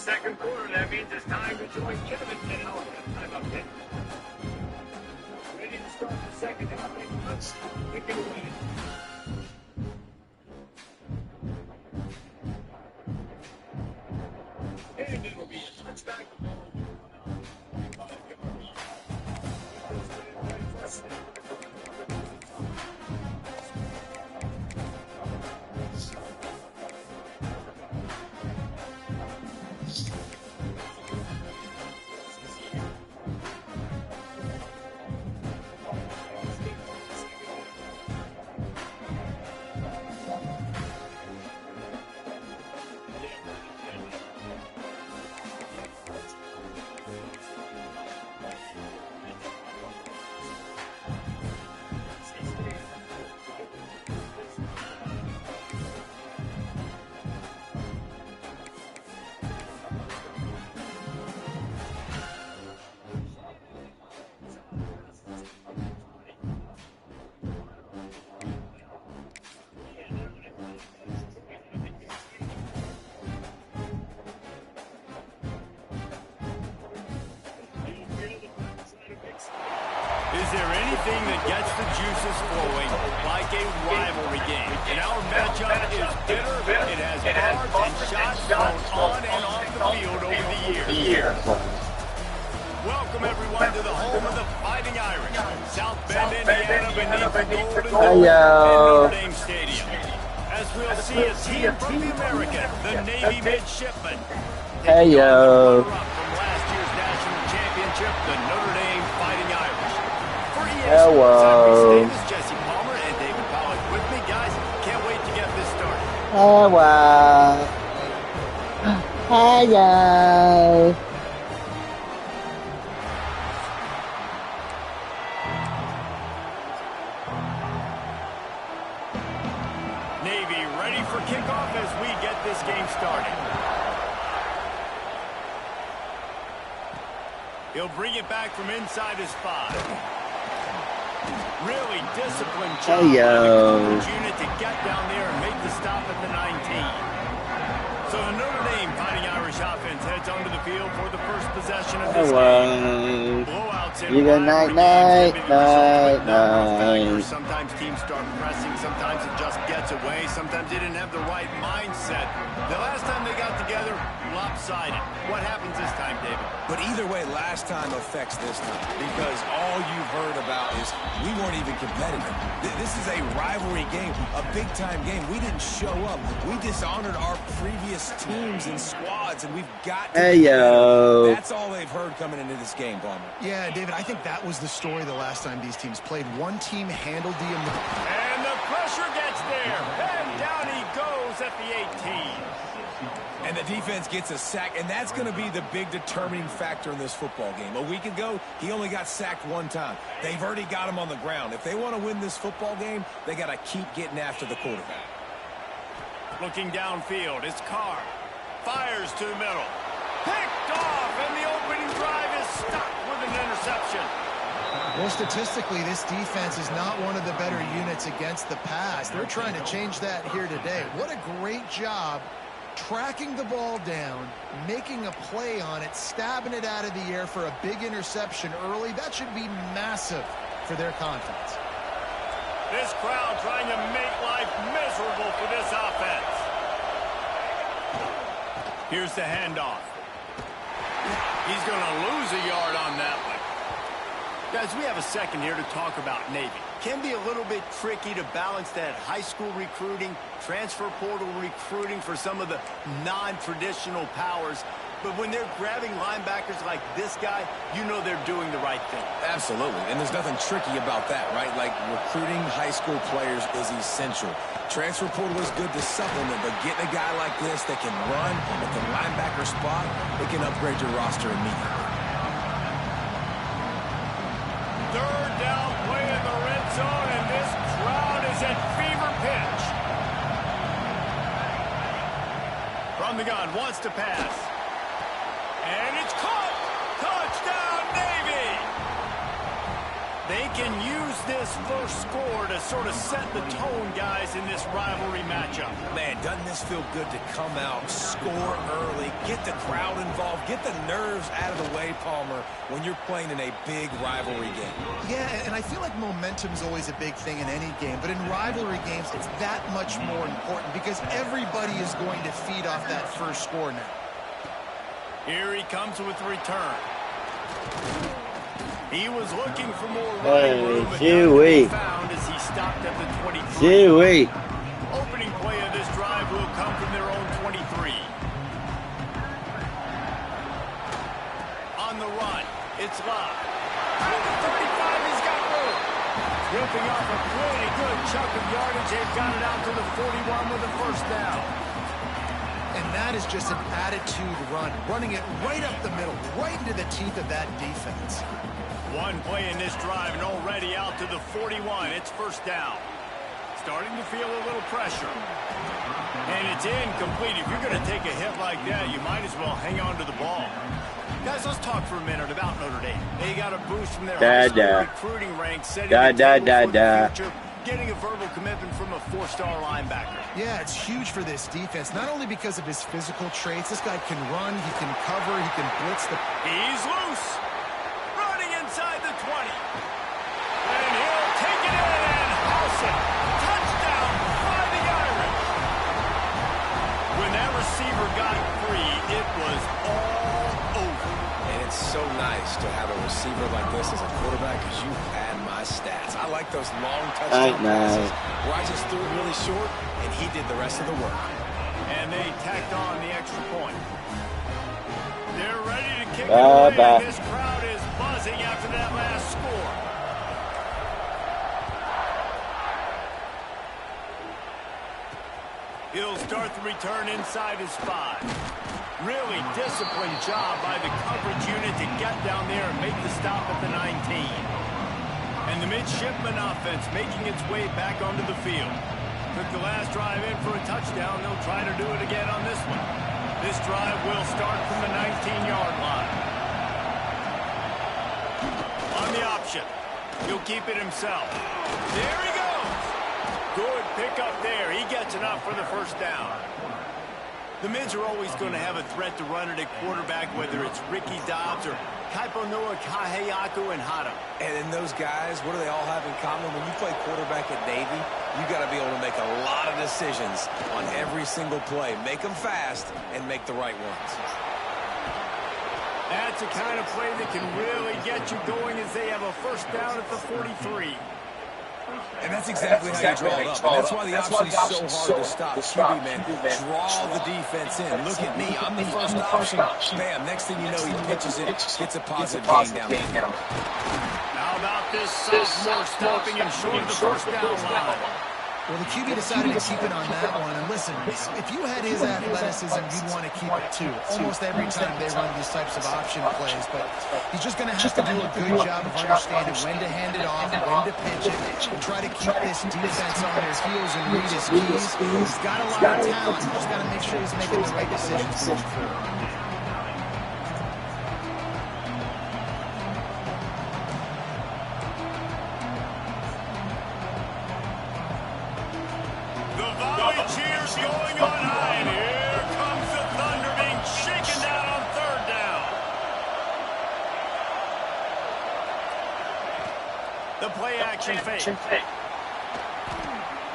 second quarter. That means it's time to join Kevin in our halftime update. Ready to start the second half. Let's kick it away. And it'll be a touchback. Is there anything that gets the juices flowing like a rivalry game? And our matchup is bitter. It has bars and shots thrown on and off the field over the years. Welcome, everyone, to the home of the Fighting Irish. South Bend, Indiana, beneath the Golden Dome and Notre Dame Stadium. As we'll see a team from the American, the Navy Midshipmen. From last year's national championship, the Notre Dame Fighting Irish. Hello. Jesse Palmer and David Pollack with me, guys. Can't wait to get this started. Hello. Hello. Navy ready for kickoff as we get this game started. He'll bring it back from inside his 5. Really disciplined job by the coverage unit to get down there and make the stop at the 19. So the Notre Dame Fighting Irish offense heads onto the field for the first possession of this game. Blowouts in night. Sometimes teams start pressing, sometimes it just gets away, sometimes they didn't have the right mindset. The last time they got together, lopsided. What happens this time, David? But either way, last time affects this time because all you've heard about is we weren't even competitive. This is a rivalry game, a big-time game. We didn't show up. We dishonored our previous teams and squads, and we've got to That's all they've heard coming into this game, Palmer. Yeah, David, I think that was the story the last time these teams played. One team handled the... And the pressure gets there. And down he goes at the 18. And the defense gets a sack, and that's going to be the big determining factor in this football game. A week ago, he only got sacked one time. They've already got him on the ground. If they want to win this football game, they got to keep getting after the quarterback. Looking downfield, it's Carr. Fires to the middle. Picked off, and the opening drive is stopped with an interception. Well, statistically, this defense is not one of the better units against the pass. They're trying to change that here today. What a great job tracking the ball down, making a play on it, stabbing it out of the air for a big interception early. That should be massive for their confidence. This crowd trying to make life miserable for this offense. Here's the handoff. He's going to lose a yard on that one. Guys, we have a second here to talk about Navy. Can be a little bit tricky to balance that high school recruiting, transfer portal recruiting for some of the non-traditional powers. But when they're grabbing linebackers like this guy, you know they're doing the right thing. Absolutely, and there's nothing tricky about that, right? Like, recruiting high school players is essential. Transfer portal is good to supplement, but getting a guy like this that can run at the linebacker spot, it can upgrade your roster immediately. Third down play in the red zone, and this crowd is at fever pitch. From the gun, wants to pass. And it's caught! Touchdown, Navy! They can use this first score to sort of set the tone, guys, in this rivalry matchup. Man, doesn't this feel good to come out, score early, get the crowd involved, get the nerves out of the way, Palmer, when you're playing in a big rivalry game? Yeah, and I feel like momentum is always a big thing in any game, but in rivalry games, it's that much more important because everybody is going to feed off that first score now. Here he comes with the return. He was looking for more running room, but none found as he stopped at the 23. Opening play of this drive will come from their own 23. On the run, it's Love. At the 35, he's got room. Ripping off a pretty good chunk of yardage. They've got it out to the 41 with a first down. And that is just an attitude run, running it right up the middle, right into the teeth of that defense. One play in this drive and already out to the 41. It's first down. Starting to feel a little pressure. And it's incomplete. If you're going to take a hit like that, you might as well hang on to the ball. Guys, let's talk for a minute about Notre Dame. They got a boost from their high school recruiting ranks, setting the table for the future, getting a verbal commitment from a 4-star linebacker. Yeah, it's huge for this defense, not only because of his physical traits. This guy can run, he can cover, he can blitz. He's loose. Running inside the 20. And he'll take it in and house it. Touchdown by the Irish. When that receiver got free, it was all over. And it's so nice to have a receiver like this as a quarterback because you had my stats. I like those long touchdown passes where I just threw it really short and he did the rest of the work. And they tacked on the extra point. They're ready to kick it away. This crowd is buzzing after that last score. He'll start the return inside his 5. Really disciplined job by the coverage unit to get down there and make the stop at the 19. And the midshipman offense making its way back onto the field. Took the last drive in for a touchdown. They'll try to do it again on this one. This drive will start from the 19-yard line. On the option. He'll keep it himself. There he goes. Good pickup there. He gets enough for the first down. The Mids are always going to have a threat to run it at quarterback, whether it's Ricky Dobbs or Kaiponoa Kaheaku and Hada. And then those guys, what do they all have in common? When you play quarterback at Navy, you got to be able to make a lot of decisions on every single play. Make them fast and make the right ones. That's the kind of play that can really get you going as they have a first down at the 43. And that's exactly how you draw it up. And that's why the option is so hard to stop. QB, man, draw the defense in. Look at me. I'm the first option. Bam. Next thing you know, he pitches it, gets a positive gain down. How about this sophomore stopping him short of the first down line? Well, the QB decided to keep it on that one. And listen, if you had his athleticism, you'd want to keep it too. Almost every time they run these types of option plays. But he's just going to have to do a good job of understanding when to hand it off, when to pitch it, and try to keep this defense on their heels and read his keys. He's got a lot of talent. He's just got to make sure he's making the right decisions going forward. Going on high, and here comes the Thunder being shaken down on third down. The play action fake.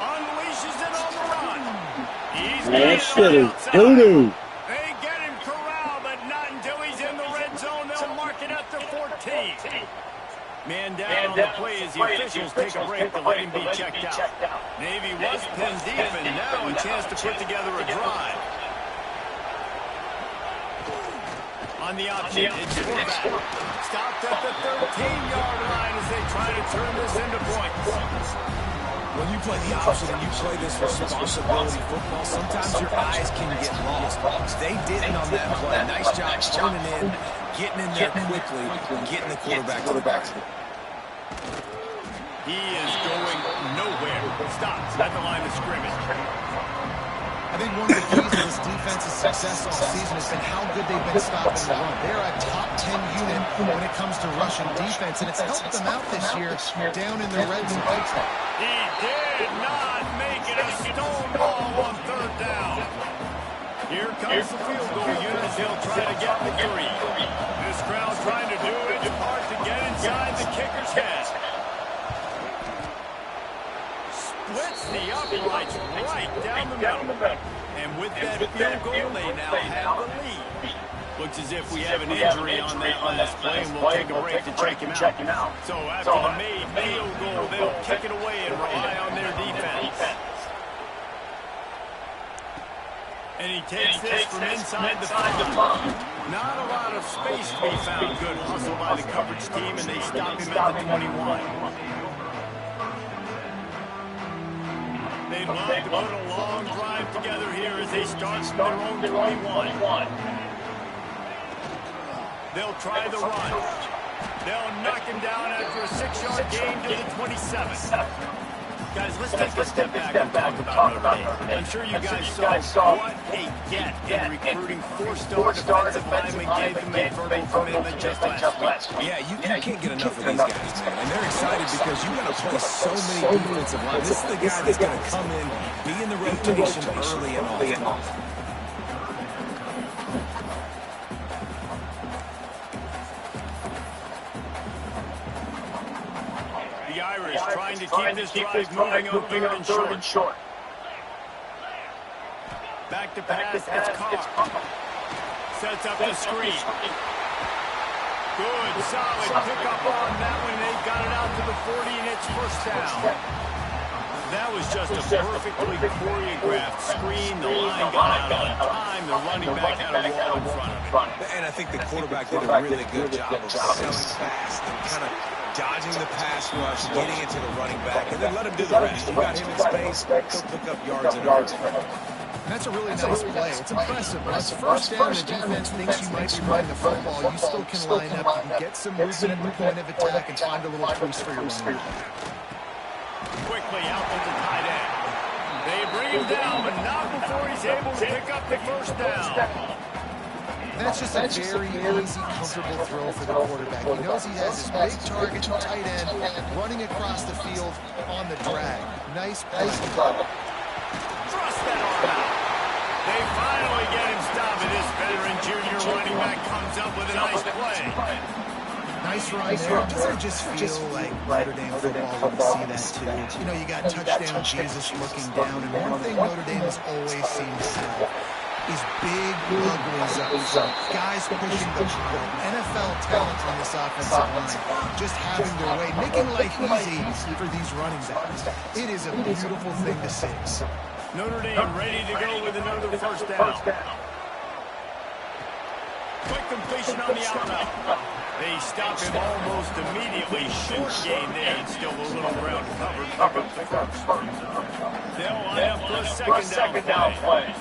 Unleashes it on the run. He's getting outside. They get him corralled, but not until he's in the red zone. They'll mark it at the 14. Man down on the play as the officials take a break to let him be checked out. Navy was pinned deep, and now a chance to put together a drive. On the option, it's quarterback. Stopped at the 13-yard line as they try to turn this into points. When you play the option and you play this responsibility football, sometimes your eyes can get lost. They didn't on that play. Nice job turning in, getting in there quickly, and getting the quarterback to the back. He is going nowhere. Stops at the line of scrimmage. I think one of the keys to this defense's success all season has been how good they've been stopping the run. They're a top 10 unit when it comes to rushing defense, and it's helped them out this year down in the red zone. He did not make it a stone ball on third down. Here comes the field goal unit. They'll try to get the 3. This crowd trying to do its part to get inside the kicker's head. Splits the uprights right down the middle. And with that field goal, they now have the lead. Looks as if we have an injury on that last play, and we'll take a break to check him out. So after the made field goal, they'll kick it away and rely on their defense. And he takes this from inside the 5. Not a lot of space to be found. Good hustle by the coverage team, and they stop him at the 21. They'd love to put a long drive together here as they start from their own 21. They'll try the run. They'll knock him down after a 6-yard gain to the 27. Guys, let's take a step back and talk about Notre Dame. I'm sure you guys saw what a get in recruiting 4-star defensive linemen gave them a verbal commitment just last week. Yeah, you can't get enough of these guys, man. And they're excited because you're going to play so many defensive linemen. This is the guy that's going to come in, be in the rotation early and often. The Irish trying to keep this drive moving on third and short. Back to pass, it's Carr. Sets up the screen. Good, solid pickup on that one. They got it out to the 40, and it's first down. That was just a perfectly choreographed screen. The line got out on time. The running back had a wall in front of it. And I think the quarterback did a really good job of selling fast and kind of dodging the pass rush, getting it to the running back, and then let him do the rest. You got him in space, he'll pick up yards and yards. That's a really nice play. It's impressive. When it's first down, the defense thinks you might be running the football. You still can line up. You can get some movement at the point of attack and find a little crease for your running back. Quickly out to the tight end. They bring him down, but not before he's able to pick up the first down. That's just a very easy, comfortable throw for the quarterback. He knows he has his big target, tight end, running across the field on the drag. Nice play. Thrust that arm out. They finally get him stopped, and this veteran junior running back comes up with a nice play. Nice run there. Doesn't it just feel like Notre Dame football when you see that, too? You know, you got touchdown Jesus looking down, and one thing Notre Dame has always seemed to have is big uglies up front. Guys pushing the ball. NFL talent on this offensive line. Just having their way, making life easy for these running backs. It is a beautiful thing to see. Notre Dame ready to go with another first down. Quick completion on the out route. They stop him almost immediately. Short gain there, and still a little ground covered. Pick up the first. They'll line up for a second down play.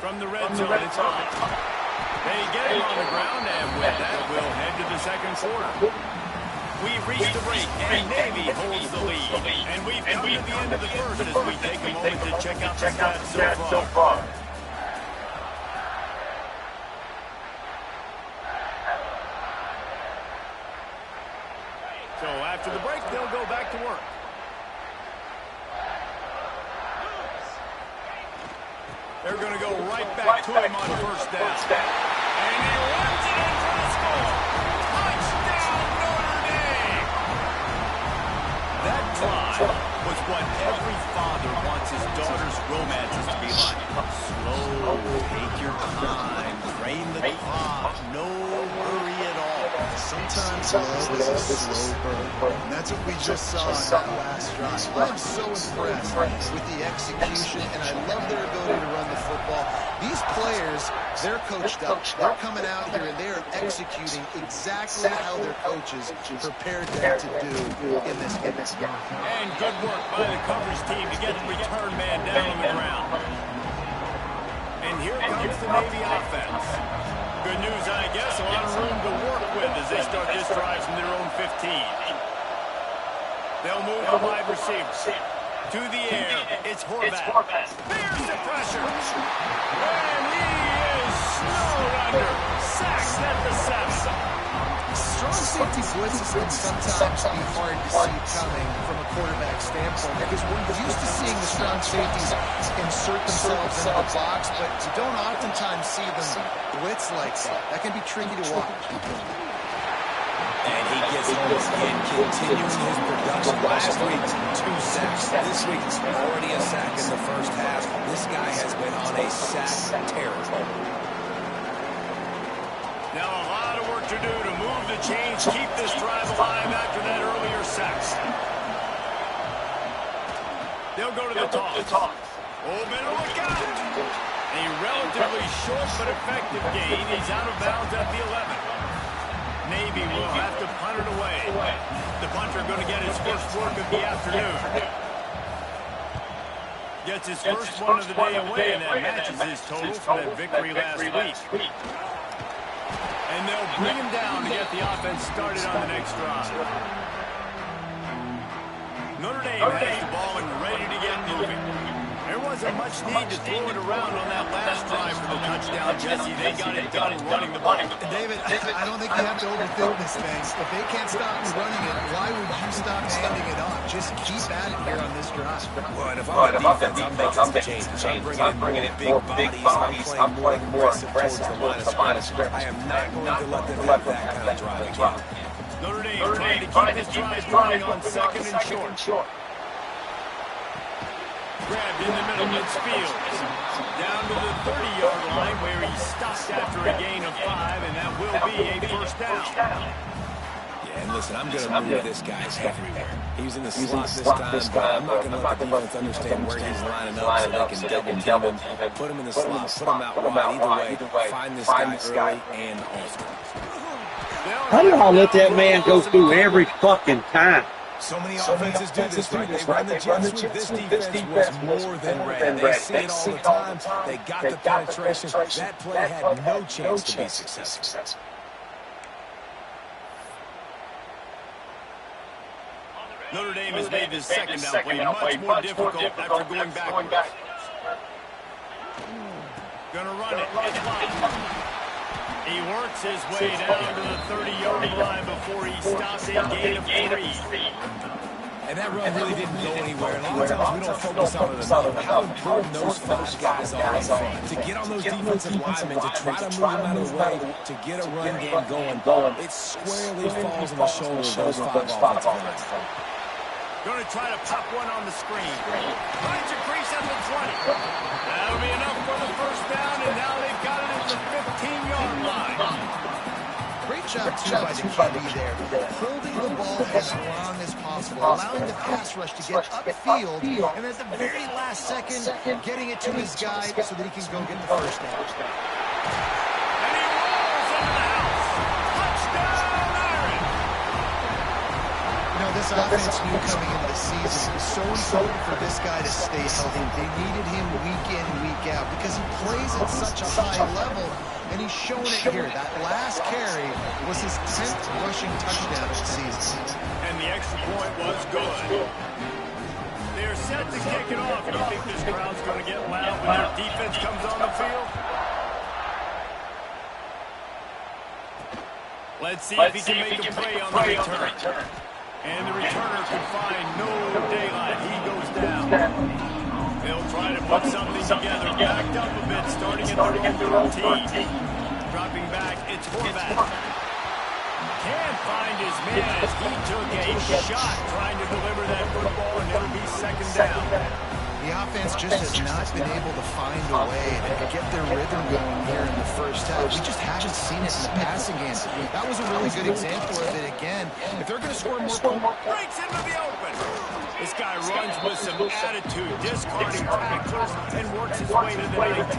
From the red zone, it's on. They get him on the ground, and with that, we'll head to the second quarter. We've reached the break, and Navy holds the lead. And we've come to the end of the first as we take a moment to check out the stats so far. So after the break, they'll go back to work. They're going to go right back to him on first down. And he runs it in for the score. Touchdown, Notre Dame! That drive was what every father wants his daughter's romances to be like. Slow, take your time, train the clock, no hurry at all. Sometimes love is a slow burn, and that's what we just saw in that last drive. I'm so impressed with the execution, and I love their ability to run the football. These players, they're coached up. They're coming out here, and they're executing exactly how their coaches prepared them to do in this game. And good work by the coverage team to get the return man down on the ground. And here comes the Navy offense. Good news, I guess, a lot of room to work with as they start this drive from their own 15. They'll move the wide receiver. To the air, it's Horvath. There's the pressure. And he is snowed under. Sacked at the 7. Strong safety blitzes can sometimes be hard to see coming from a quarterback standpoint because we're used to seeing the strong safeties insert themselves into the box, but you don't oftentimes see them blitz like that. That can be tricky to watch. And he gets home again, continuing his production. Last week, 2 sacks. This week, already a sack in the first half. This guy has been on a sack terror. Now a lot of work to do to move the chains, keep this drive alive after that earlier sack. They'll go to the toss. Oh, better look out. A relatively short but effective gain. He's out of bounds at the 11. Navy will have to punt it away. The punter going to get his first work of the afternoon. Gets his first one of the day away, and that matches his total from that victory last week. And they'll bring him down to get the offense started on the next drive. Notre Dame has the ball and ready to get moving. There wasn't much need to throw it around on that last drive for the touchdown, Jesse. They got it done running the ball. David, I don't think you have to overthink this thing. If they can't stop you running it, why would you stop handing it off? Just keep at it here on this drive. Well, and if I'm the defense, I'm making some changes. I'm bringing in more big bodies. I'm playing more aggressive towards the line of scrimmage. I am not going to let them have that kind of drive again. Notre Dame trying to keep this drive running on second and short. Grabbed in the middle, midfield. Down to the 30-yard line where he stopped after a gain of 5, and that will be a first down. Yeah, and listen, I'm going to move this guy's everywhere. He's in the slot this time, but I'm not going to let the defense understand where he's lining up so they can double team him. Put him in the slot, put him out wide. Either way, find this guy early and often. How do y'all let that man go through every fucking time? So many offenses do this, right? They run the jet sweep. This defense was more than ready. They see it all the time. They got the penetration. That play had no chance to be successful. Notre Dame has made this second down play much more difficult after going backwards. Gonna run it. It's blocked. He works his way down to the 30-yard line before he stops a gain of 3. And that run really didn't go anywhere. A lot of times we don't focus on it enough. How important those 5 guys are up front. To get on those defensive linemen, to try to move them out of the way, to get a run game going, it squarely falls on the shoulders of those 5 offensive linemen. Going to try to pop one on the screen. Finds a crease at the 20. That'll be enough for the first down, and now they've got it at the 15-yard line. Great job, too, by the QB there. Holding the ball as long as possible, allowing the pass rush to get upfield, and at the very last second, getting it to his guy so that he can go get the first down. And he rolls into the house. Touchdown, Iron! You know, this offense knew coming into the season it was so important for this guy to stay healthy. They needed him week in, week out because he plays at such a high level, and he's shown it here. That last carry was his 10th rushing touchdown of the season. And the extra point was good. They're set to kick it off. Do you think this crowd's going to get loud when their defense comes on the field? Let's see if he can make a play on the return. And the returner can find no daylight. He goes down. They'll try to put something together. Backed up a bit, starting at the own 13. Dropping back, it's Horvath. Can't find his man as he took a shot trying to deliver that football, and it'll be second down. The offense just has not been able to find a way to get their rhythm going here in the first half. We just haven't seen it in the passing game. That was a really good example of it again. If they're going to score more points, Breaks into the open. This guy runs with some attitude, discarding tacklers, and works his way to the 19.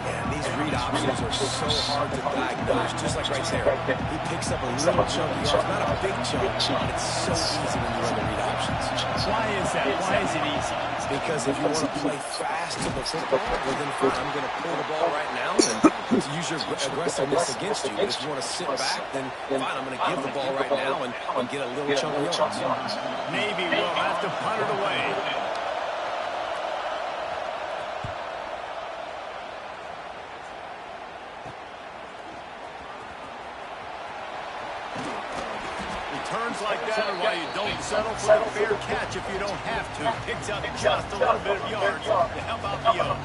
And these read options are so hard to diagnose, just like right there. He picks up a little chunky yard, not a big chunk, but it's so easy when you run the read options. Why is that? Why is it easy? Because if you want to play fast to the football, well then fine, I'm going to pull the ball right now and to use your aggressiveness against you. But if you want to sit back, then fine, I'm going to give the ball right now and get a little chunk of yards. Navy will have to punt it away. Returns like that are why you don't settle for a fair catch if you don't have to. Picks up just a little bit of yards to help out the young.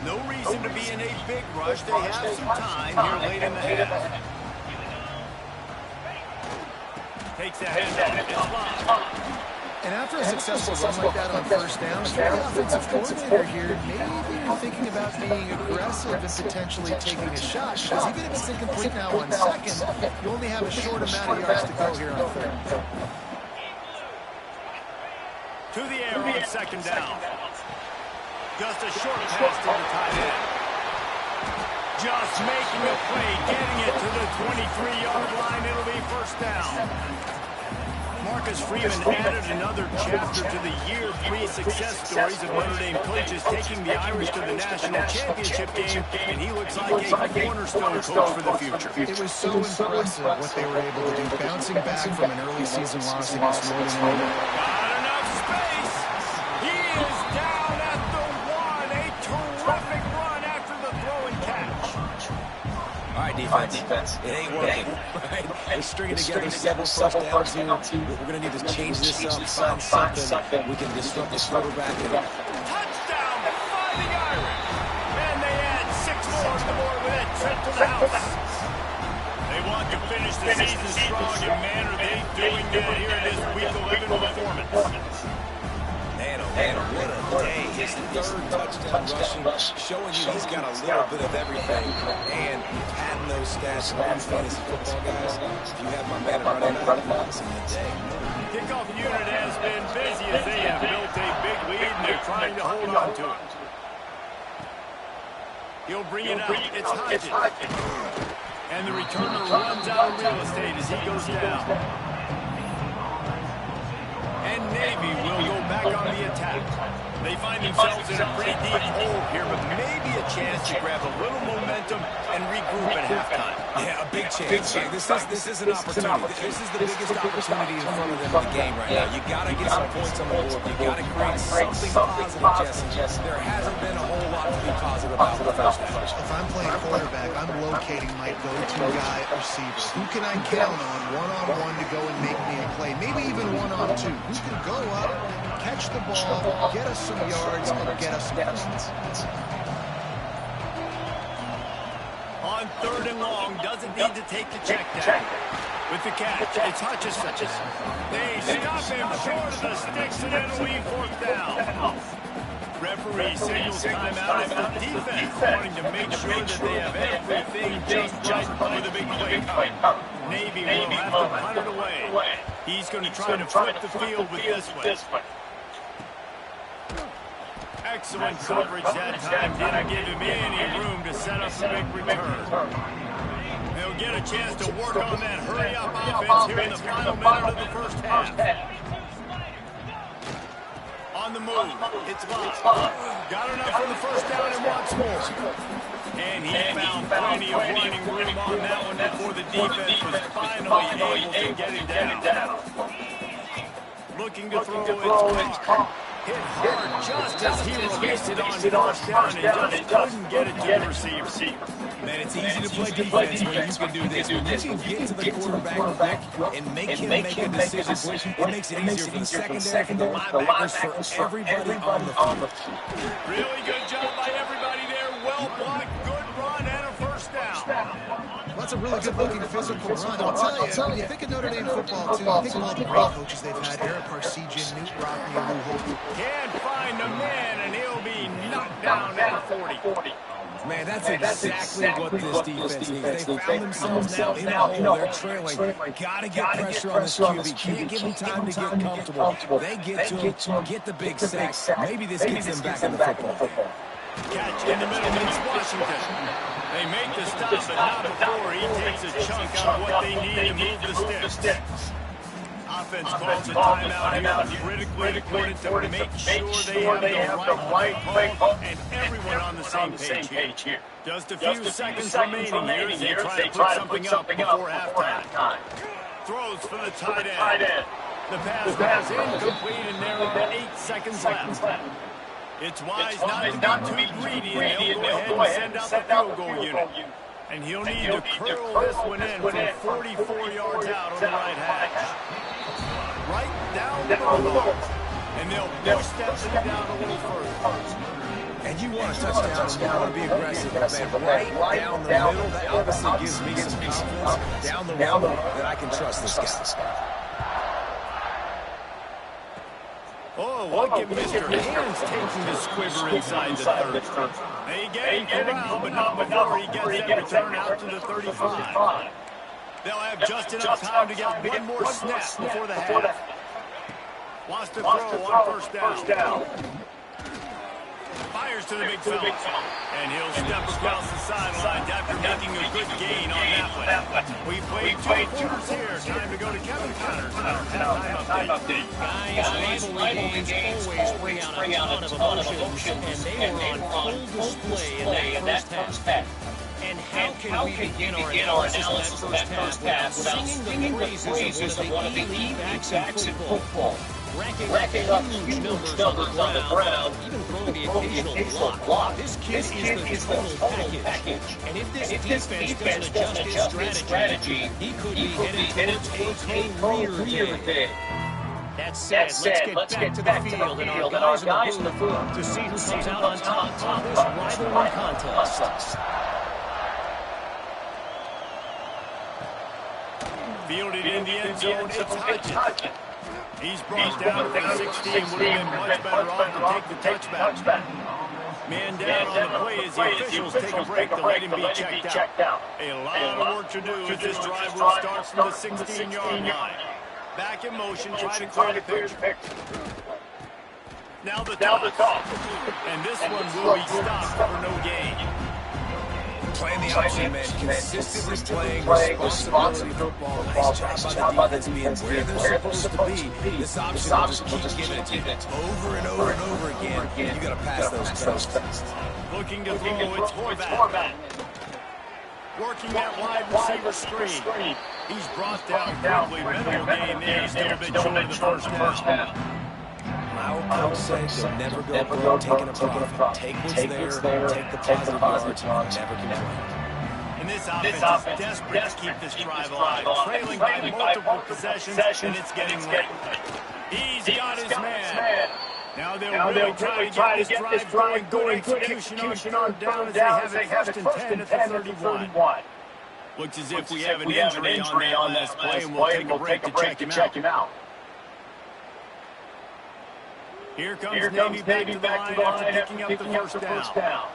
No reason to be in a big rush. They have some time here late in the half. Takes the handoff. It's locked. And after a successful run like that on first down, if you're the offensive coordinator here, maybe you're thinking about being aggressive and potentially taking a shot. Because even if it's incomplete now on second, you only have a short amount of yards to go here on third. To the air on second down. Just a short pass to the tight end. Just making a play, getting it to the 23-yard line. It'll be first down. Marcus Freeman added another chapter to the year 3 success stories of Notre Dame coaches taking the Irish to the national championship game, and he looks like a cornerstone coach for the future. It was so impressive what they were able to do, bouncing back from an early season loss against Northern Illinois. Got enough space. He is down at the 1. A terrific run after the throw and catch. All right, defense. It ain't working. Right? We're stringing together several first downs here. We're going to need to change this up, find something we can disrupt the quarterback. Touchdown by the Irish. And they add 6 more to the board with that trip to the house. They want to finish the season strong, and man, are they doing that here in this Week 11 performance. Man, what a day. His third touchdown rushing, showing you he's got a little bit of everything. And having those stats in fantasy football, guys, if you have my man running out, it's a good day. Kickoff unit has been busy as they have built a big lead, and they're trying to hold on to it. He'll bring it out. It's Hodges. And the returner runs out of real estate as he goes down. And Navy will go back on the attack. They find themselves in a pretty deep hole here, but maybe a chance to grab a little momentum and regroup at halftime. Yeah, a big chance. This is an opportunity. This is the biggest opportunity in front of them in the game right now. You got to get some points on the board. You got to create something positive, Jesse. There hasn't been a whole lot to be positive about the first half. If I'm playing quarterback, I'm locating my go-to guy receiver. Who can I count on one-on-one to go and make me a play? Maybe even one-on-two. Who can go up, catch the ball, get us some yards, and get us some points. On third and long, doesn't need to take the check down. With the catch, it's Hutchinson. They stop him short of the sticks, and it'll be fourth down. Referee signals timeout as the defense wanting to make sure that they have everything just right for the big play coming. Navy will have to punt it away. He's going to try to flip the field with this one. Excellent coverage that time. Didn't give him any room to set up a big return. They'll get a chance to work on that hurry-up offense here in the final minute of the first half. On the move, it's locked. Got enough for the first down and wants more. And he found plenty of running room on that one before the defense was finally able to get him down. Looking to throw, it's caught. Hit hard just as he released it on first down and just couldn't get it to the receiver. Man, it's easy to play defense when you can do this. When you can get to the quarterback quick and make him make a decision, it makes it easier for the secondary, for the linebackers, for everybody on the field. Really good job by everybody there. Well blocked, good run, and a first down. That's a really good-looking physical run. I'll tell you, when you think of Notre Dame football, too, you think of all the great coaches they've had, Eric Parsegian, Newt Rockne, Lou Holtby. Can't find a man, and he'll be knocked down at 40. Man, that's exactly what this defense needs. They found themselves now in a hole. They're trailing. Got to get pressure on this QB. Can't give them time to get comfortable. They get to him, get the big sack. Maybe this gets them back in the football game. Catch in the middle, it's Washington. They make the stop, but not before he takes a chunk out of what they need to move the sticks. offense calls a timeout here. Critically important to make sure they have the right play call and everyone on the same page here. Just a few seconds remaining here as they try to put something up before halftime. Throws for the tight end. The pass goes incomplete, and there are 8 seconds left. It's wise not to be too greedy, and he'll go ahead and send out the field goal unit. And he'll need to curl this one in from 44 yards out on the right hash. Right down the middle. And they'll push that thing down a little further. And you want a touchdown, and you want to be aggressive, but man, right down the middle, that obviously gives me some confidence down the road that I can trust this guy. Oh, look at Mr. Hands taking the squibber inside the 30. They get him around, but not before he gets that return out to the 35. They'll have just enough time to get one more snap before the half. Wants to throw on first down. Fires to the big fella. And he'll step across the sidelines after making a good gain on that one. We played 2 quarters here. Time to go to Kevin Connors in our halftime update. Guys, rivalry games always bring out a ton of emotions, and they were on full display in that first half. And how can we begin our analysis of that first half without singing the praises of one of the elite backs in football? Racking up huge numbers on the ground, even throwing the occasional block. This kid is the total package. And if this defense doesn't adjust his strategy, he could be headed towards a career day. That said, let's get back to the field and our guys in the booth to see who comes out on top of this rivalry contest. Fielded in the end zone, it's Hodges. He's brought down to the 16, would have been much better off to take the touchback. Man down on the play as the officials take a break to let him be checked out. A lot of work to do as this drive will start from the 16-yard line. Back in motion, trying to clear the picture. Now the toss. And this one will be stopped for no gain. Playing the option man, consistently playing responsibility football. Nice job by the defense being where they're supposed to be. This option will just keep giving it to you over and over and over again. You got to pass those tests. Looking to throw, it's Horvath. Working that wide receiver screen. He's brought down quickly. Minimal gain there. Still a bit short of the first down. Our coach said you'll never go broke taking a profit. Take what's there, take the positive yards, never complain. And this offense is desperate to keep this drive alive. Trailing by multiple possessions, and it's getting late. He's got his man. Now they'll really try to get this drive going. Good execution on third down as they have it first and 10 at the 31. Looks as if we have an injury on that last play, and we'll take a break to check him out. Here comes Navy back to the line after picking up the first down.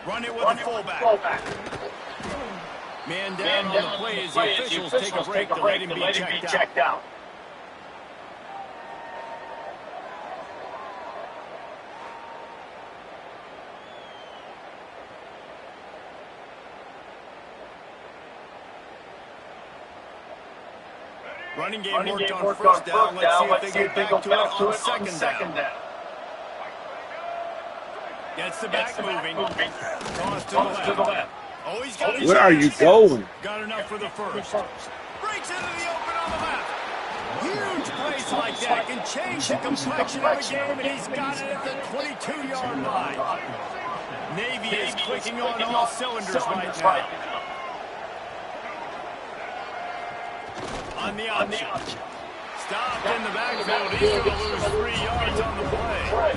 Run it with the fullback. Man down on the play as the officials take a break to let him be checked out. Running game worked on first down. Let's see if they get back to it on second down. Gets the back moving. Toss to the left. Oh, he's got Where are you going? Got enough for the first. Breaks into the open on the left. Huge plays like that can change the complexion of the game, and he's got it at the 22-yard line. Navy is clicking on all cylinders right now. On the option. Stopped in the backfield. He's going to lose 3 yards on the play.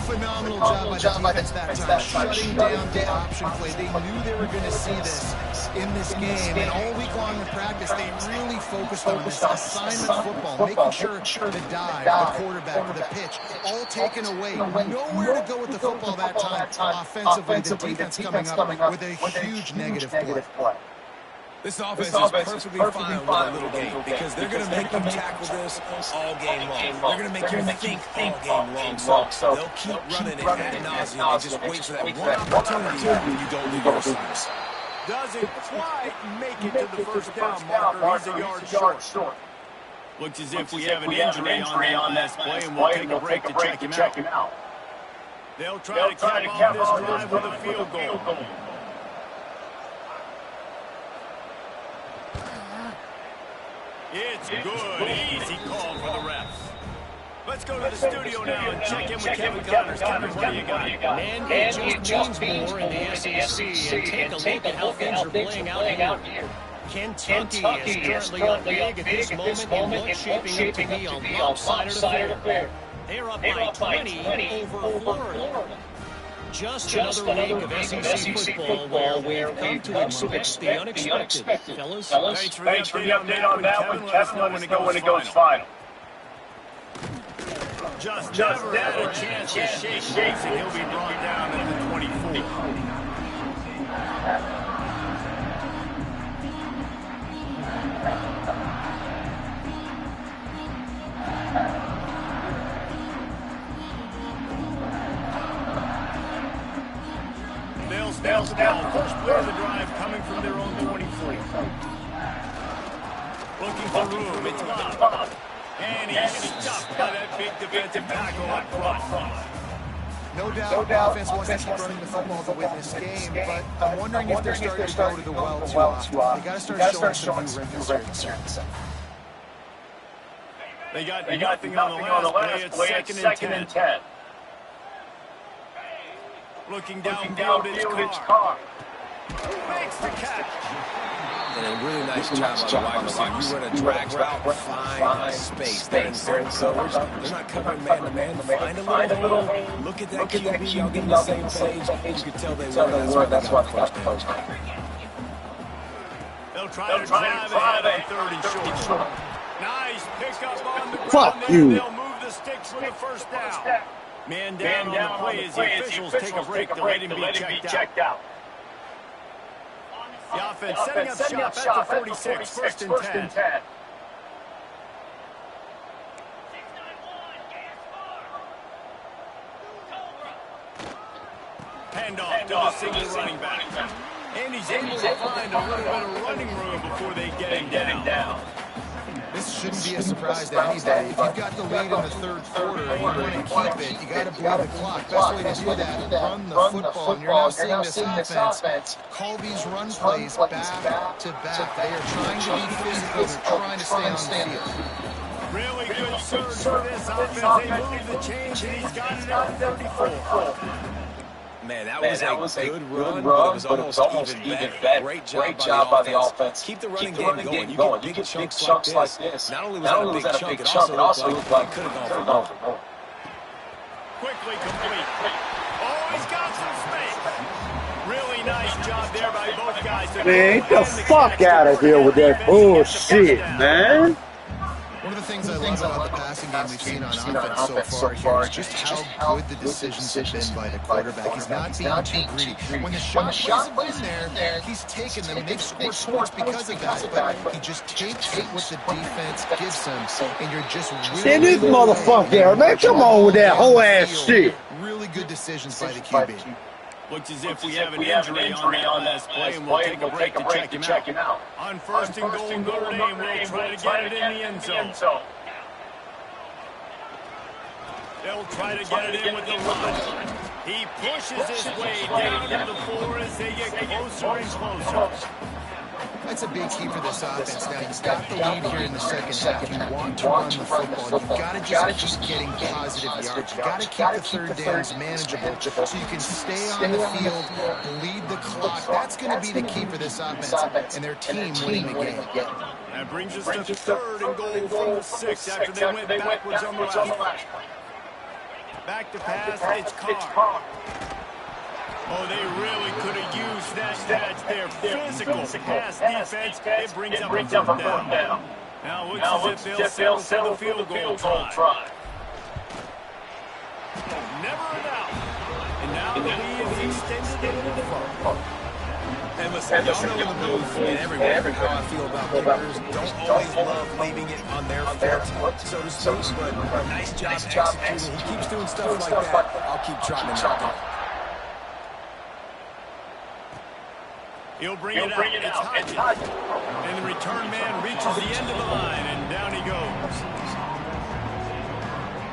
Phenomenal job by the defense that time, shutting down the option play. They knew they were going to see this in this game, and all week long in practice, they really focused on this assignment football, making sure the dive, the quarterback, the pitch, all taken away. Nowhere to go with the football that time. Offensively, the defense coming up with a huge negative play. This offense is perfectly fine with a little game because they're going to make you tackle this all game long. They're going to make you think all game long. So they'll keep running it ad nauseum and just wait for that one opportunity when you don't leave your assignments. Doesn't quite make it to the first down marker. He's a yard short. Looks as if we have an injury on that last play, and we'll take a break to check him out. They'll try to cap off this drive with a field goal. It's good. Easy call for the refs. Let's go to the studio now and check in with Kevin Connors. Kevin, what do you got? Man, it just means more in the SEC. And take a look at how things are playing out here. Kentucky is currently up big at this moment and looks shaping up to be a lopsided affair. They're up by 20 over Florida. Just another week of SEC football where we've come to expect the unexpected. Fellas, thanks for the update on that one. Kevin, let us know when it goes final. Just never had a chance to shake things, and he'll be brought down at the 24. They'll snap. First play of the drive coming from their own 24. Looking for room. It's Bob. And he's stuffed by that big defensive tackle up front. No doubt offense wants to keep running the football to win this game, but I'm wondering if they're starting to go to the well too often. They got to start showing some new rhythms here. They got nothing on the last play. It's second and 10. Looking downfield, it's Carr. Makes the catch. And a really nice job on the wide receiver. You run a drag route, find space. They're in zone coverage. They're not covering man-to-man. Find a little hole. Look at that QB. Y'all get on the same page. You can tell they were. That's why they got the first down. They'll try to drive ahead on 3rd and short. Nice pickup on the ground. Fuck you. They'll move the sticks for the first down. Man down on the play as the officials take a break to let him be checked out. The offense setting up shop at the 46, first and 10. Handoff to the single running back. And he's able to find a little bit of running room before they get him down. This shouldn't be a surprise to anybody. If you've got the lead in the third quarter and you want to keep it, you got to bleed the clock. Best way to do that is run the football. And you're now seeing this offense call these run plays back to back. They are trying to be physical. They're trying to stay on the field. Really good surge for this offense. They move the change, and he's got it at 34. Man, that was a good run, but it was almost even better. Great job by the offense. Keep the running game going. You get big chunks like this. Not only was that a big chunk, it also looked like it could have gone for more. Quickly complete. Oh, he's got some space. Really nice job there by both guys. Man, get the fuck out of here with that bullshit, man. One of the things I love about the passing game we've seen on offense so far here is just how good the decisions have been by the quarterback. He's not being too greedy. When the shot was in there, he's taken them. They've scored points because of that, but he just takes what the defense gives him, and you're just really... this motherfucker, man, come on with that whole ass shit. Really good decisions by the QB. Looks as if we have an injury on that last play, and we'll take a break to check him out. On first and goal, Notre Dame will try to get it in the end zone. They'll try to get it in with the run. He pushes his way down to the floor as they get closer and closer. That's a big key for this offense. Now, you've got the lead here in the second half. You want to run the football. You've got to just keep getting positive yards. You've got to keep the third downs manageable so you can stay on the field, bleed the clock. That's going to be the key for this offense and their team winning the game. That brings us to 3rd and goal from the 6 after they went backwards on the last play. Back to pass, it's Carr. Oh, they really could have used that. That's their physical pass defense. It brings up a fourth down. Now it looks as if they'll settle for the field goal try. Never enough. And now the lead is extended into the front. And listen, y'all know the move and everywhere how I feel about kickers. Don't always love leaving it on their foot, so to speak, but nice job executing. He keeps doing stuff like that. I'll keep trotting him out. He'll bring it out. It's Hodges. And the return man reaches the end of the line, and down he goes.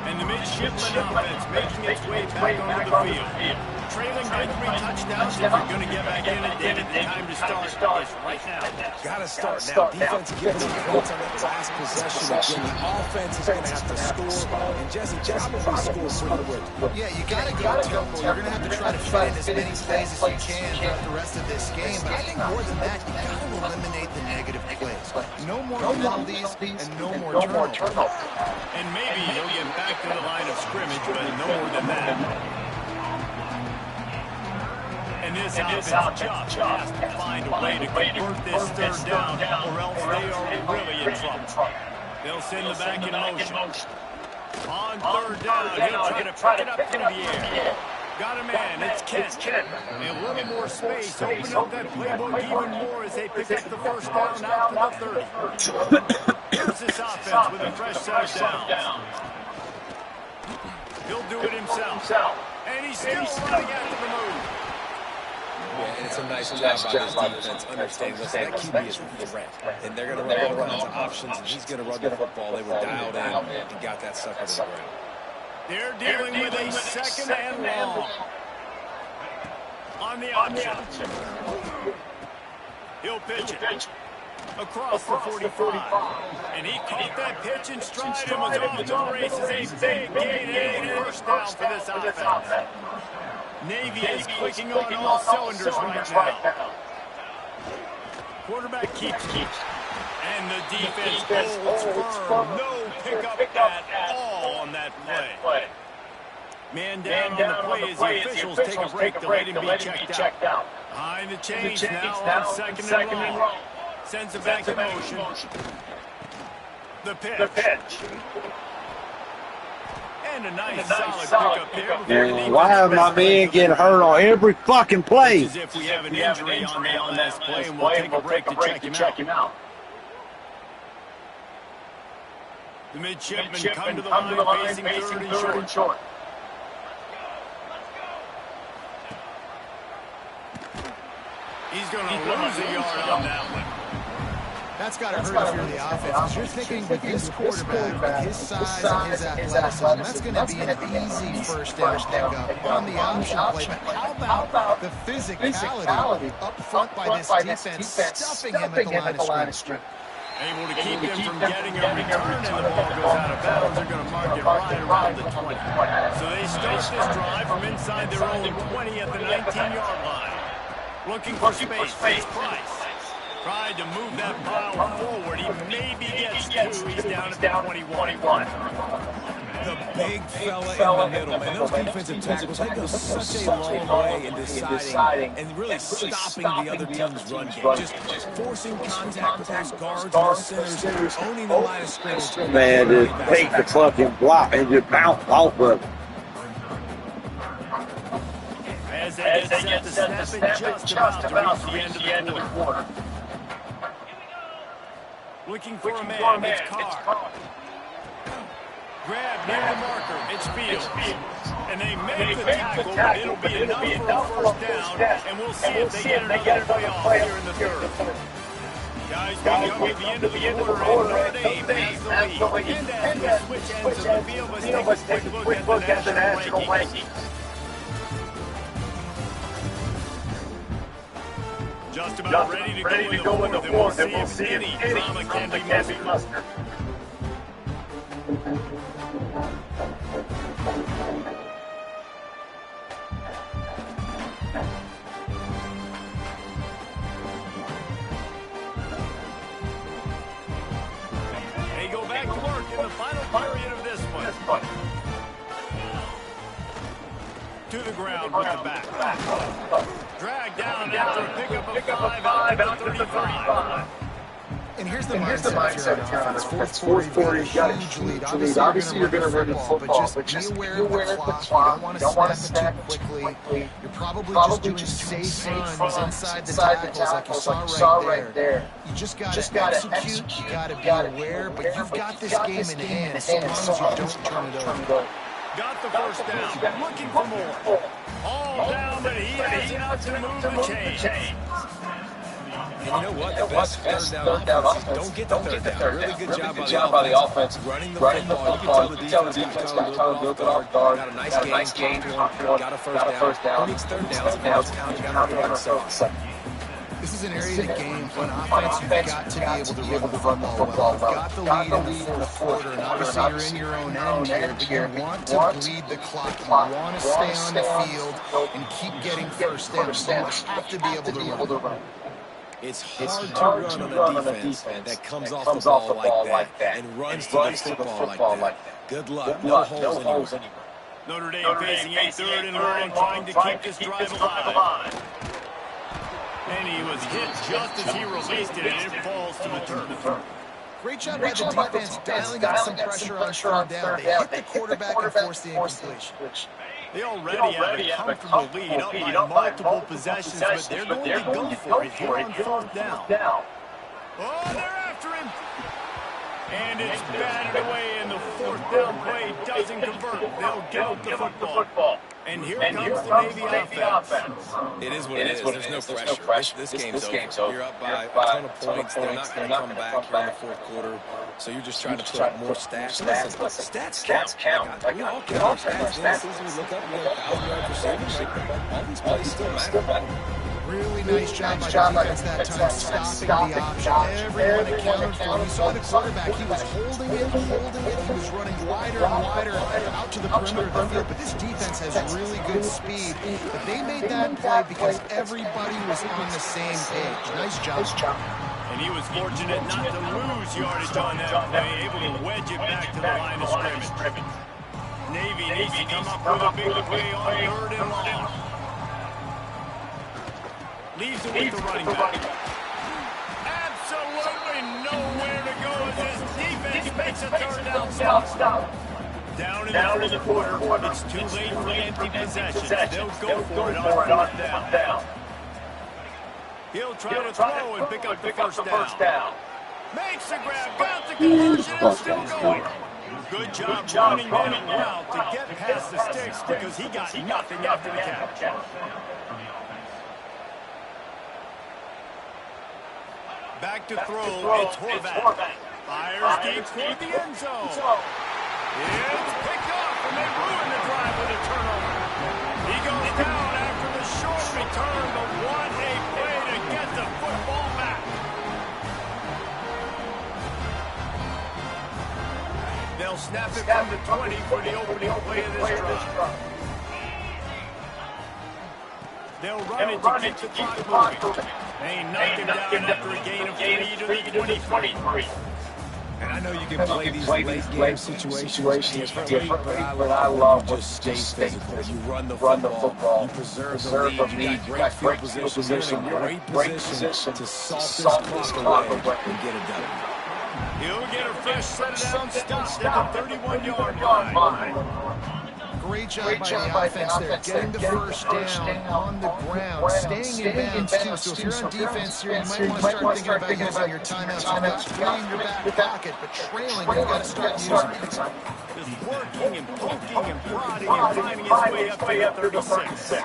And the midshipman offense making its way back onto the field. Trailing by 3 touchdowns. If you're going to get back in it, David, the time to start is right now. Got to start now. Defense giving up points on that last possession. Again, the offense is going to have to score. And Jesse probably scored pretty quick. Yeah, you got to go tempo. You're going to have to try to fit in as many plays as you can throughout the rest of this game. But I think more than that, you got to eliminate the negative plays. No more penalties and no more turnovers. And maybe he'll get back to the line of scrimmage, but no more than that. And this offense just has to find a way to convert this third down, or else they are really in trouble. They'll send the back in motion. On third down, he'll try to pick it up through the air. Got a man, it's Kent. A little more space, open up that playbook even more as they pick up the first down out to the 30. Here's this offense with a fresh set of downs. He'll do it himself. And he's still running after the move. Yeah, and it's a nice job by his defense. Understand, listen, that QB is a threat. And they're going to run all kinds of options, and he's going to run the football. They were dialed in and got that sucker to the ground. They're dealing with a second and long. On the option. He'll pitch it. Across the 45. And he caught that pitch in stride and was off to the races. A big gain and a first down for this offense. Navy is clicking on all cylinders right now. Quarterback keeps. And the defense holds firm. No pickup at all on that play. Man down on the play as the officials take a break to let him be checked out. Behind the chains now on second and long. Sends it back in motion. The pitch. And a nice solid pickup there. And why am my man getting hurt on every fucking play? As if we have an injury on that last play, and we'll take a break to check him out. The midshipmen come to the line facing third and short. He's going to lose a yard on that one. That's got to hurt if you're the offense, because you're thinking with this quarterback, with his size and his athleticism, that's going to be an easy first down pickup on the option play. But how about the physicality up front by this defense, stuffing him at the line of scrimmage? Able to keep him from getting a return, and the ball goes out of bounds. They're going to mark it right around the 20. So they start this drive from inside their own 20 at the 19-yard line. Looking for space. Price. Tried to move that pile forward. He maybe gets two. He's down at the 21. The big fella in the middle, man. Those defensive tackles, they go such a long way in deciding and really stopping the other team's run game. Just forcing contact with those guards and centers, owning the line of scrimmage. Man, just take the fucking block and just bounce off of it. As they get set to snap it just about to reach the end of the quarter. Looking for a man, it's Carr. Grab near the marker, it's Fields. And they make the tackle, but it'll be enough for a first down, and we'll see if they get another playoff here in the third. Guys, we come at the end of the quarter, and Notre Dame has the lead. And as we switch ends of the field, let's take a quick look at the national rankings. Just about ready to go in the fourth, and we'll see if any drama can be mustered. They go back to work in the final period of this one. To the ground with the back. Drag down after a pickup of 5 out to the 35. And here's the mindset if you're on offense. Fourth quarter, you've got a huge lead. Obviously, you're going to run the football, but just be aware of the clock. You don't want to snap it too quickly. You're probably just doing safe runs inside the tackles like you saw right there. You just got to execute. You got to be aware, but you've got this game in hand as long as you don't turn it over. Got the first down, looking for more. All down, but he has enough to move the chains. And you know what? The best third down offenses don't get the third down. Really good job by the offense. Running the football. You can tell the defense got caught a little bit off guard. Got a nice game. Got a first down. Who needs third downs? It's counting down the second. This is an area of the game on offense you've got to be able to run the football well. You've got the lead in the fourth quarter, and obviously you're in your own end here, but you want to bleed the clock. You want to stay on the field and keep getting first downs. You have to be able to run. It's hard to run on a defense that comes off the ball like that and runs to the football like that. Good luck. No holes anywhere. Notre Dame facing a third and long, trying to keep this drive alive. And he was hit just as he released it, and it falls to the turf. Great job by the defense dialing up some pressure on third down. They hit the quarterback and forced the incompletion. They already have a comfortable lead up by multiple possessions, but they're going to go for it here on fourth down. Oh, they're after him. And it's batted away, and the fourth down play doesn't convert. They'll get out the football. And here comes the Navy offense. It is what it is. There's no pressure. This game's over. You're up by a ton of points. They're not going to come back here in the fourth quarter. So you're just trying to put up more stats. Listen, stats count. We all count our stats. This season we look up, we have 1,000 yards receiving. All these plays still matter. Really nice job by the defense that time, stopping the option. Everyone accounted for. You saw the quarterback. He was holding it. He was running wider and wider out to the perimeter of the field. But this defense has really good speed. But they made that play because everybody was on the same page. Nice job. And he was fortunate not to lose yardage on that play, able to wedge it back to the line of scrimmage. Navy needs to come up with a big play on third and long. Leaves it with the running back. Absolutely nowhere to go as this defense makes a third down stop. Down in the quarter. It's too late for empty possessions. They'll go for it on fourth down. He'll try to throw and pick up the first down. Makes the grab, got the conversion, and still going. Good job running that route to get past the sticks because he got nothing after the catch. Back to throw, it's Horvath. Fires deep toward the end zone. It's picked up, and they ruin the drive with a turnover. He goes down after the short return, but what a play to get the football back. They'll snap it from the 20 for the opening play of this drive. They'll run it to keep the clock moving. They knock him down after a gain of 3 to the 23. And I know you can play these late-game situations differently, but I love just stay physical. You run the football. You preserve the lead. You got great field position. You're in a great position to salt this clock away and get it done. He'll get a fresh set down stop at the 31-yard line. Great job by the offense there, getting the first down on the ground, staying in bounds too. So if you're on defense here, you might want to start thinking about using your timeouts. You've got 3 in your back pocket, but trailing, you've got to start using it. Just working and poking and prodding and finding his way up to the 36.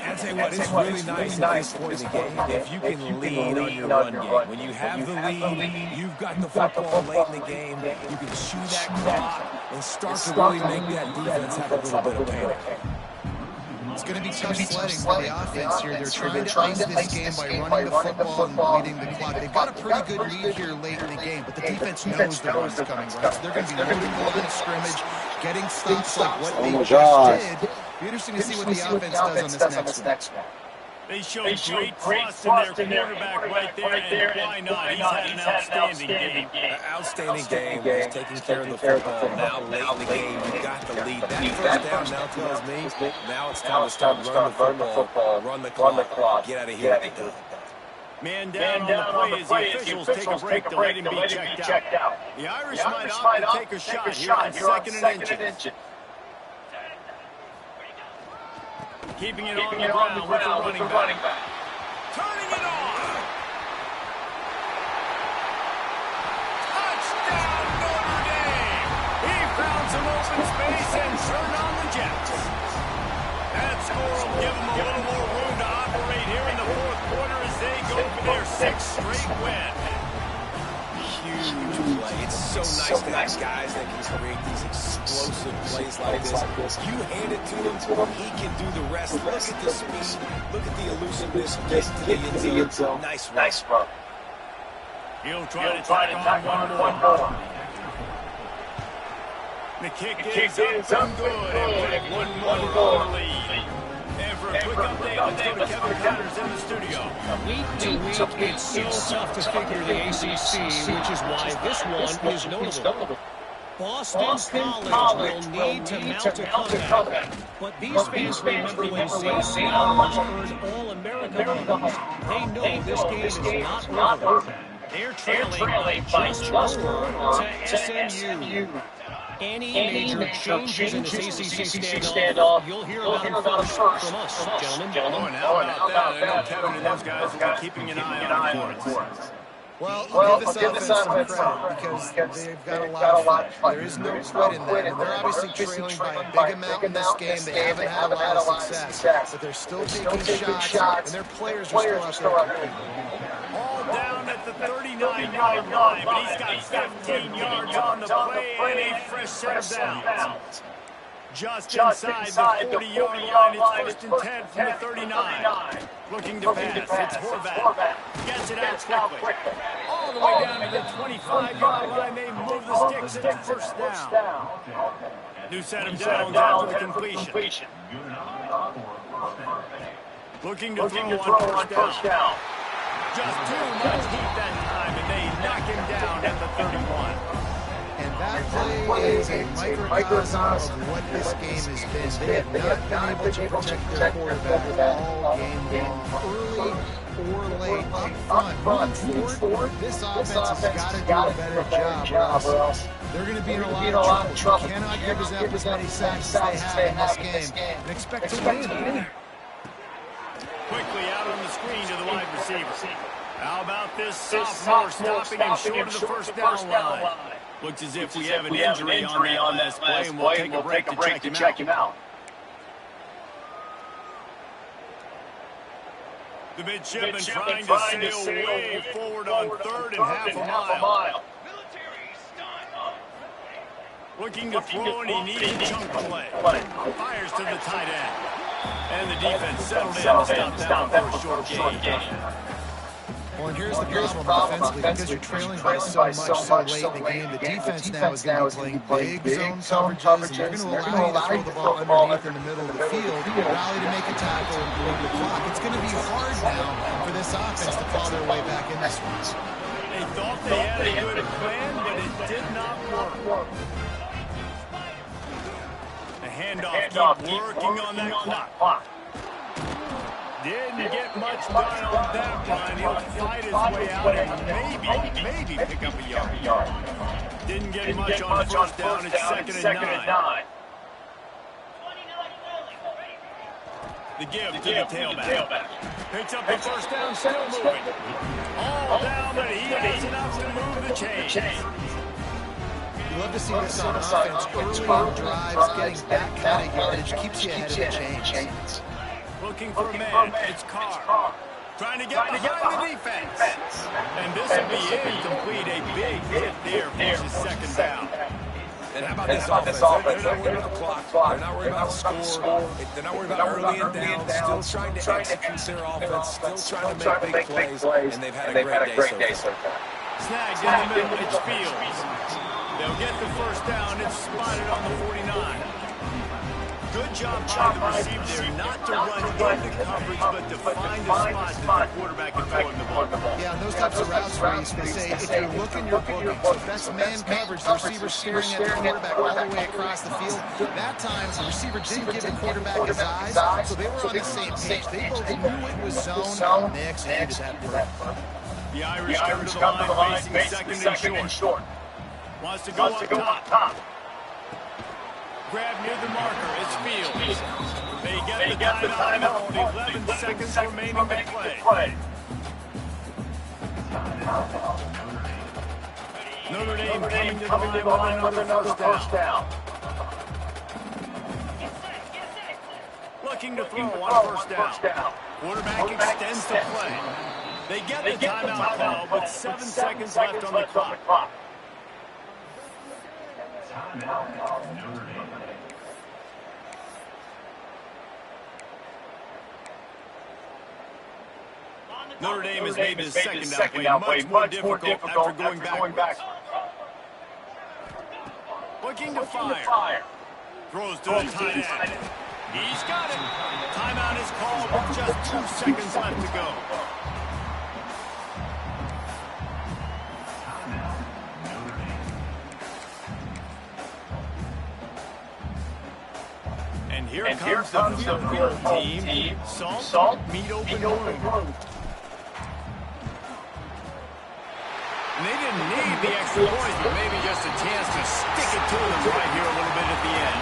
I'll tell you what, it's really nice at this point in the game if you can lead on your run game. When you have the lead, you've got the football late in the game, you can chew that clock and start to really make that defense have a little bit of panic. It's going to be tough sledding for the offense here. They're trying to ice this game by running the football and bleeding the clock. They've got a pretty good lead here late in the game, but the defense knows the run's coming, right? So they're going to be loading the line of scrimmage, getting stops like what they just did. Be interesting to see what the offense does on this next one. They showed great trust in their quarterback right there, and why not? He's had an outstanding game. Outstanding game. He's taking care of the football. Now late in the game, you got the lead. That first down now tells me now it's time to start running the football, run the clock, get out of here. Man down on the play as the officials take a break to let him be checked out. The Irish might opt to take a shot here on second and inches. Keeping it on the ground with the running back. Turning it on. Touchdown, Notre Dame. He found some open space and turned on the Jets. That score will give them a little more room to operate here in the fourth quarter as they win. Huge play. It's so nice to have guys that can create these explosive plays like this. You hand it to him, he can do the rest. Look at the speed. Look at the elusiveness. Get to the end zone. Nice run. He'll try to tack on one more. The kick is up and good, and with one more lead. And for a quick update, let's go to Kevin Connors in the studio. Week to week, it's so tough to figure the ACC, which is why this one is notable. Boston College will need to mount a comeback, but these fans remember when St. Mary's earned All-America honors. They know this game is not over. They're trailing by just one to SMU. Any major changes in this ACC standoff, you'll hear about them first from us, gentlemen. And how about that? I know Kevin and those guys will be keeping an eye on it for us. Well, I'll give this offense some credit because they've got a lot of fun. There is no quit in that. And they're obviously trailing by a big amount in this game. They haven't had a lot of success, but they're still taking shots, and their players are still out there. All down at the 39-yard line, but he's got 15 yards on the play and a fresh set of downs. Just inside the 40-yard line, it's 1st and 10 from the 39. Looking to pass, it's Horvath. Gets it out quickly. All the way down to the 25-yard line, they move the sticks, it's first down. New set of downs after the completion. Looking to throw on first down. Just too much heat that time, and they knock him down at the 31. And that play is a microcosm of what this game has been. They have not been able to protect their quarterback all game long. Early or late, up front, moving forward, this offense has got to do a better job, or else they're going to be in a lot of trouble. You cannot give us as many sacks as they have in this game and expect to win. Quickly out on the screen to the wide receiver. How about this sophomore stopping and short of the first down line? Looks as if we have an injury on that last play, and we'll take a break to check him out. The midshipman trying to sail way forward on 3rd and half a mile. Looking to throw, and he needs a chunk play. Fires to the tight end. And the defense settled in to stop that for a short gain. Well, and here's the problem defensively, because you're trailing by so much so late in the game. The defense now is going to be playing big zone coverages, and they're going to allow you to throw the ball underneath in the middle of the field, rally to make a tackle, and bleed the clock. It's going to be hard now for this offense to claw their way back in this one. They thought they had a good plan, but it did not work. The handoff keep working on that clock. Didn't get much done on that run. He'll fight his way out and maybe pick up a yard. Didn't get much on first down. It's 2nd and 9. The give to the tailback. Picks up the first down, still moving. All down, but he has enough to move the chains. You love to see this on offense. Early drives, getting that kind of yardage keeps you ahead of the chains. Looking for a man, it's Carr. Trying to get behind the defense. And this will be incomplete. A big hit there versus 2nd down. And how about this offense? They're not worried about the clock. They're not worried about the score. They're not worried about early and down. Still trying to execute their offense. Still trying to make big plays. And they've had a great day so far. Snagged in the middle, it's Fields. They'll get the first down. It's spotted on the 49. Good job by the receiver there, not to run into coverage, but to find a spot that the quarterback can throw him the ball. Yeah, and those types of routes where you say, if you're looking, you're booking. So if that's man coverage, the receiver's staring at the quarterback all the way across the field. That time, the receiver didn't give the quarterback his eyes, so they were on the same page. They both knew it was zone, and they executed that play. The Irish come to the line, facing 2nd and short. Wants to go up top. Grab near the marker, it's Fields. They get the timeout with 11 seconds remaining to play. Notre Dame coming to the line with another first down. Looking to throw on first down. Quarterback extends the play. They get the timeout call with 7 seconds left on the clock. Notre Dame has made this second down play much more difficult after going back. Looking to fire. Throws to the tight end. He's got it. Timeout is called with just 2 seconds left to go. And here comes the field goal team. Salt, meet open room. And they didn't need the extra point, but maybe just a chance to stick it to them right here a little bit at the end.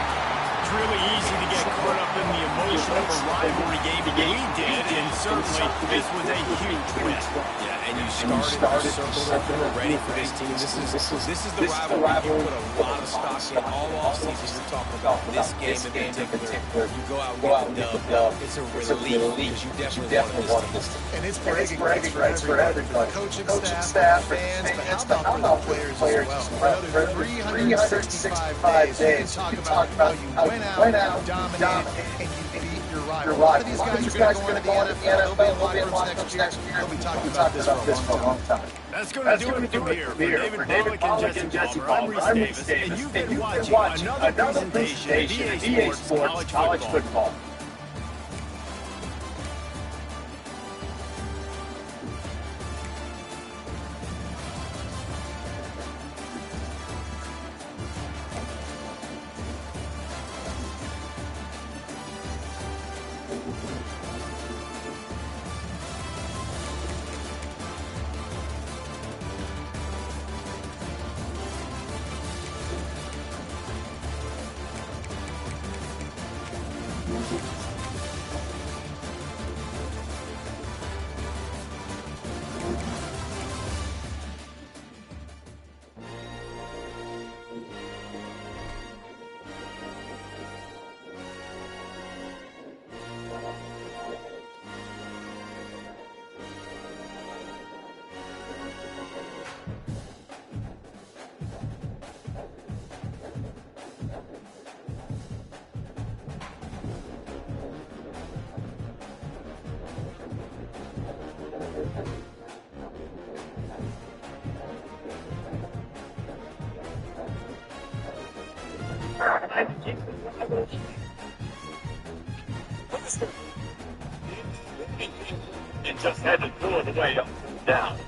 It's really easy to get caught up in the emotion of a rivalry game. We did, and certainly this was a huge win. Yeah, and you started to circle the ready for this team. This is the rivalry you put a lot of stock in all offseason. You're talking about this game in particular. You go out and get the dub. It's a relief because you definitely want this team. And it's bragging rights for everybody. The coaching staff, fans, but how about for the players as well? For another 365 days, you can talk about how you went out, dominated, and you beat your rival. A lot of these guys are going to go into the NFL. They'll be in locker rooms next year. They'll be talking about this for a long time. That's going to do it from here. For David Pollock and Jesse Palmer, I'm Reese Davis, and you've been watching another presentation of EA Sports College Football. It just had to pull it way up, down.